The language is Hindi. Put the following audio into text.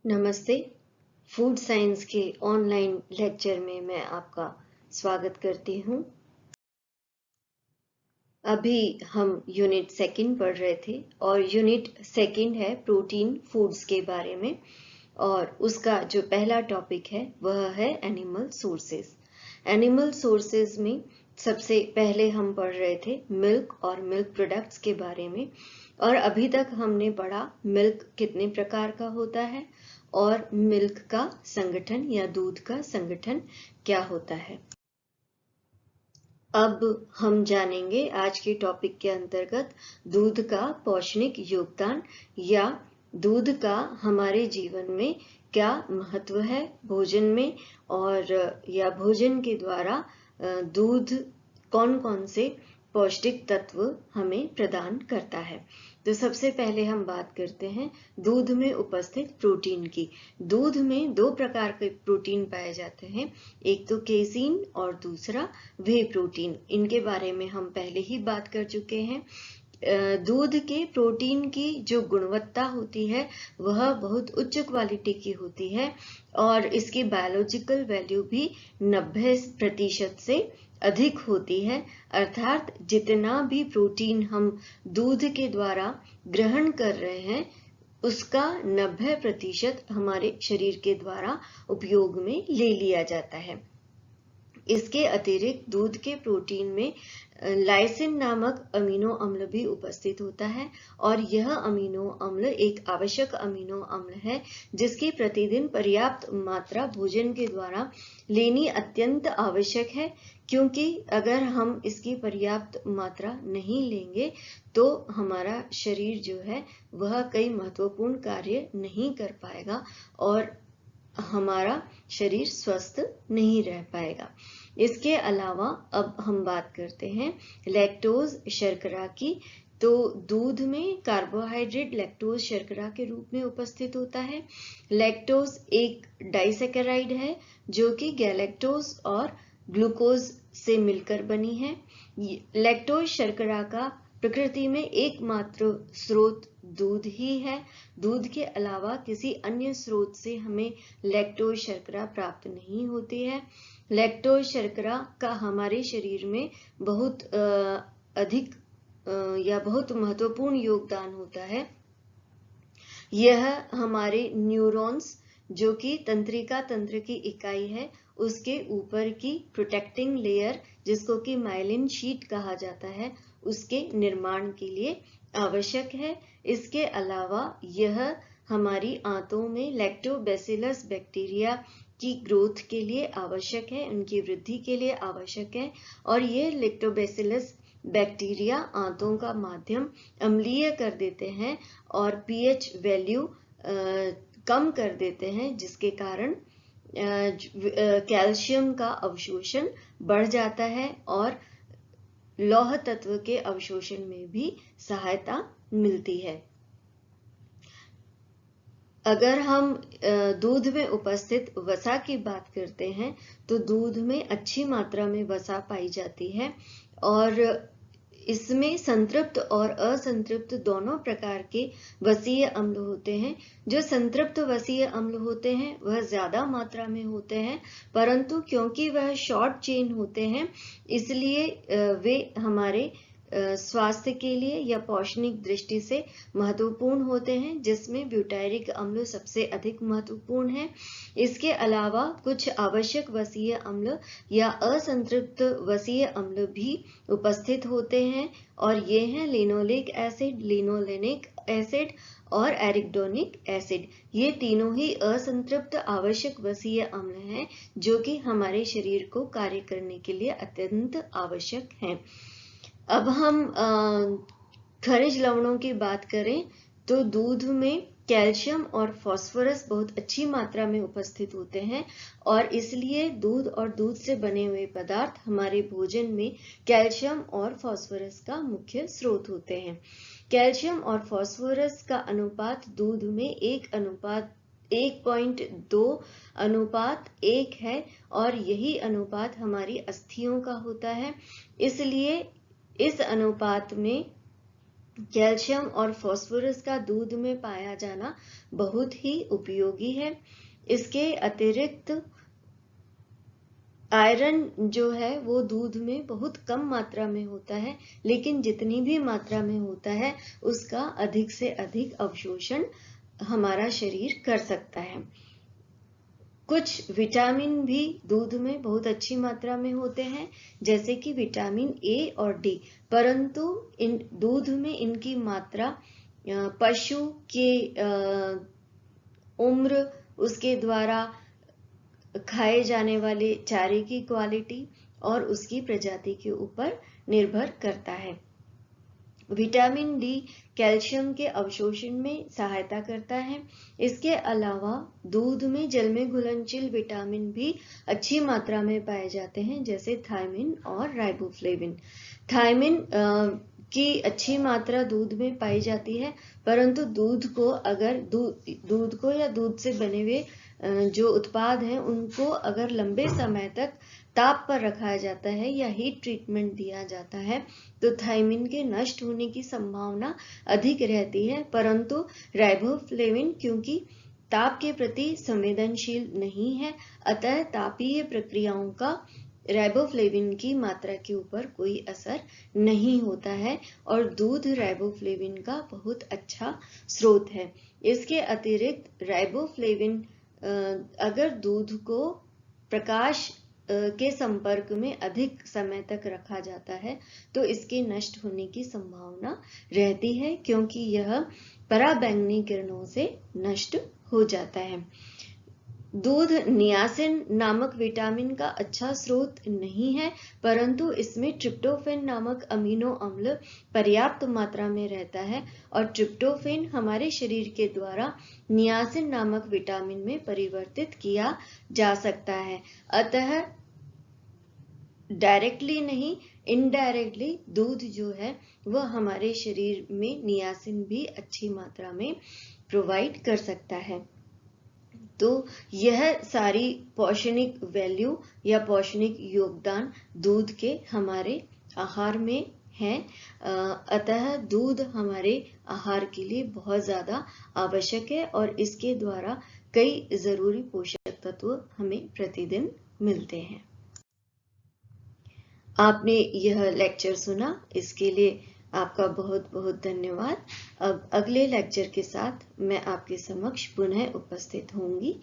नमस्ते। फूड साइंस के ऑनलाइन लेक्चर में मैं आपका स्वागत करती हूँ। अभी हम यूनिट सेकंड पढ़ रहे थे और यूनिट सेकंड है प्रोटीन फूड्स के बारे में, और उसका जो पहला टॉपिक है वह है एनिमल सोर्सेस। एनिमल सोर्सेस में सबसे पहले हम पढ़ रहे थे मिल्क और मिल्क प्रोडक्ट्स के बारे में, और अभी तक हमने पढ़ा मिल्क कितने प्रकार का होता है और मिल्क का संगठन या दूध का संगठन क्या होता है। अब हम जानेंगे आज के टॉपिक के अंतर्गत दूध का पौष्टिक योगदान या दूध का हमारे जीवन में क्या महत्व है भोजन में, और या भोजन के द्वारा दूध कौन कौन से पौष्टिक तत्व हमें प्रदान करता है। तो सबसे पहले हम बात करते हैं दूध में उपस्थित प्रोटीन की। दूध में दो प्रकार के प्रोटीन पाए जाते हैं, एक तो केसीन और दूसरा वे प्रोटीन। इनके बारे में हम पहले ही बात कर चुके हैं। दूध के प्रोटीन की जो गुणवत्ता होती है वह बहुत उच्च क्वालिटी की होती है, और इसकी बायोलॉजिकल वैल्यू भी 90% से अधिक होती है। अर्थात जितना भी प्रोटीन हम दूध के द्वारा ग्रहण कर रहे हैं उसका 90% हमारे शरीर के द्वारा उपयोग में ले लिया जाता है। इसके अतिरिक्त दूध के प्रोटीन में लाइसिन नामक अमीनो अम्ल भी उपस्थित होता है, और यह अमीनो अम्ल एक आवश्यक अमीनो अम्ल है जिसकी प्रतिदिन पर्याप्त मात्रा भोजन के द्वारा लेनी अत्यंत आवश्यक है, क्योंकि अगर हम इसकी पर्याप्त मात्रा नहीं लेंगे तो हमारा शरीर जो है वह कई महत्वपूर्ण कार्य नहीं कर पाएगा और हमारा शरीर स्वस्थ नहीं रह पाएगा। इसके अलावा अब हम बात करते हैं लैक्टोज शर्करा की। तो दूध में कार्बोहाइड्रेट लैक्टोज शर्करा के रूप में उपस्थित होता है। लैक्टोज एक डाइसैकेराइड है जो कि गैलेक्टोज और ग्लूकोज से मिलकर बनी है। लैक्टोज शर्करा का प्रकृति में एकमात्र स्रोत दूध ही है। दूध के अलावा किसी अन्य स्रोत से हमें लैक्टोज शर्करा प्राप्त नहीं होती है। लैक्टोज शर्करा का हमारे शरीर में बहुत अधिक या बहुत महत्वपूर्ण योगदान होता है। यह हमारे न्यूरॉन्स, जो कि तंत्रिका तंत्र की इकाई है, उसके ऊपर की प्रोटेक्टिंग लेयर जिसको कि माइलिन शीट कहा जाता है, उसके निर्माण के लिए आवश्यक है। इसके अलावा यह हमारी आंतों में लैक्टोबैसिलस बैक्टीरिया की ग्रोथ के लिए आवश्यक है, उनकी वृद्धि के लिए आवश्यक है, और ये लैक्टोबैसिलस बैक्टीरिया आंतों का माध्यम अम्लीय कर देते हैं और पीएच वैल्यू कम कर देते हैं, जिसके कारण कैल्शियम का अवशोषण बढ़ जाता है और लौह तत्व के अवशोषण में भी सहायता मिलती है। अगर हम दूध में उपस्थित वसा की बात करते हैं तो दूध में अच्छी मात्रा में वसा पाई जाती है, और इसमें संतृप्त और असंतृप्त दोनों प्रकार के वसीय अम्ल होते हैं। जो संतृप्त वसीय अम्ल होते हैं वह ज्यादा मात्रा में होते हैं, परंतु क्योंकि वह शॉर्ट चेन होते हैं इसलिए वे हमारे स्वास्थ्य के लिए या पौष्टिक दृष्टि से महत्वपूर्ण होते हैं, जिसमें ब्यूटायरिक अम्ल सबसे अधिक महत्वपूर्ण है। इसके अलावा कुछ आवश्यक वसीय अम्ल या असंतृप्त वसीय अम्ल भी उपस्थित होते हैं, और ये हैं लिनोलिक एसिड, लिनोलेनिक एसिड और एरिकडोनिक एसिड। ये तीनों ही असंतृप्त आवश्यक वसीय अम्ल हैं जो कि हमारे शरीर को कार्य करने के लिए अत्यंत आवश्यक हैं। अब हम खनिज लवणों की बात करें तो दूध में कैल्शियम और फास्फोरस बहुत अच्छी मात्रा में उपस्थित होते हैं, और इसलिए दूध और दूध से बने हुए पदार्थ हमारे भोजन में कैल्शियम और फास्फोरस का मुख्य स्रोत होते हैं। कैल्शियम और फास्फोरस का अनुपात दूध में 1.2:1 है, और यही अनुपात हमारी अस्थियों का होता है। इसलिए इस अनुपात में कैल्शियम और फास्फोरस का दूध में पाया जाना बहुत ही उपयोगी है। इसके अतिरिक्त आयरन जो है वो दूध में बहुत कम मात्रा में होता है, लेकिन जितनी भी मात्रा में होता है उसका अधिक से अधिक अवशोषण हमारा शरीर कर सकता है। कुछ विटामिन भी दूध में बहुत अच्छी मात्रा में होते हैं, जैसे कि विटामिन ए और डी, परंतु इन दूध में इनकी मात्रा पशु के उम्र, उसके द्वारा खाए जाने वाले चारे की क्वालिटी और उसकी प्रजाति के ऊपर निर्भर करता है। विटामिन डी कैल्शियम के अवशोषण में सहायता करता है। इसके अलावा दूध में जल में घुलनशील विटामिन भी अच्छी मात्रा में पाए जाते हैं, जैसे थायमिन और राइबोफ्लेविन। थायमिन की अच्छी मात्रा दूध में पाई जाती है, परंतु दूध को या दूध से बने हुए जो उत्पाद हैं उनको अगर लंबे समय तक ताप पर रखा जाता है या हीट ट्रीटमेंट दिया जाता है तो थायमिन के नष्ट होने की संभावना अधिक रहती है, परंतु राइबोफ्लेविन क्योंकि ताप के प्रति संवेदनशील नहीं है, अतः तापीय प्रक्रियाओं का राइबोफ्लेविन की मात्रा के ऊपर कोई असर नहीं होता है और दूध राइबोफ्लेविन का बहुत अच्छा स्रोत है। इसके अतिरिक्त राइबोफ्लेविन अगर दूध को प्रकाश के संपर्क में अधिक समय तक रखा जाता है तो इसके नष्ट होने की संभावना रहती है, क्योंकि यह पराबैंगनी किरणों से नष्ट हो जाता है। दूध नियासिन नामक विटामिन का अच्छा स्रोत नहीं है, परंतु इसमें ट्रिप्टोफैन नामक अमीनो अम्ल पर्याप्त मात्रा में रहता है और ट्रिप्टोफैन हमारे शरीर के द्वारा नियासिन नामक विटामिन में परिवर्तित किया जा सकता है। अतः डायरेक्टली नहीं, इनडायरेक्टली दूध जो है वह हमारे शरीर में नियासिन भी अच्छी मात्रा में प्रोवाइड कर सकता है। तो यह सारी पौष्टिक वैल्यू या पौष्टिक योगदान दूध के हमारे आहार में है। अतः दूध हमारे आहार के लिए बहुत ज्यादा आवश्यक है और इसके द्वारा कई जरूरी पोषक तत्व हमें प्रतिदिन मिलते हैं। आपने यह लेक्चर सुना, इसके लिए आपका बहुत बहुत धन्यवाद। अब अगले लेक्चर के साथ मैं आपके समक्ष पुनः उपस्थित होंगी।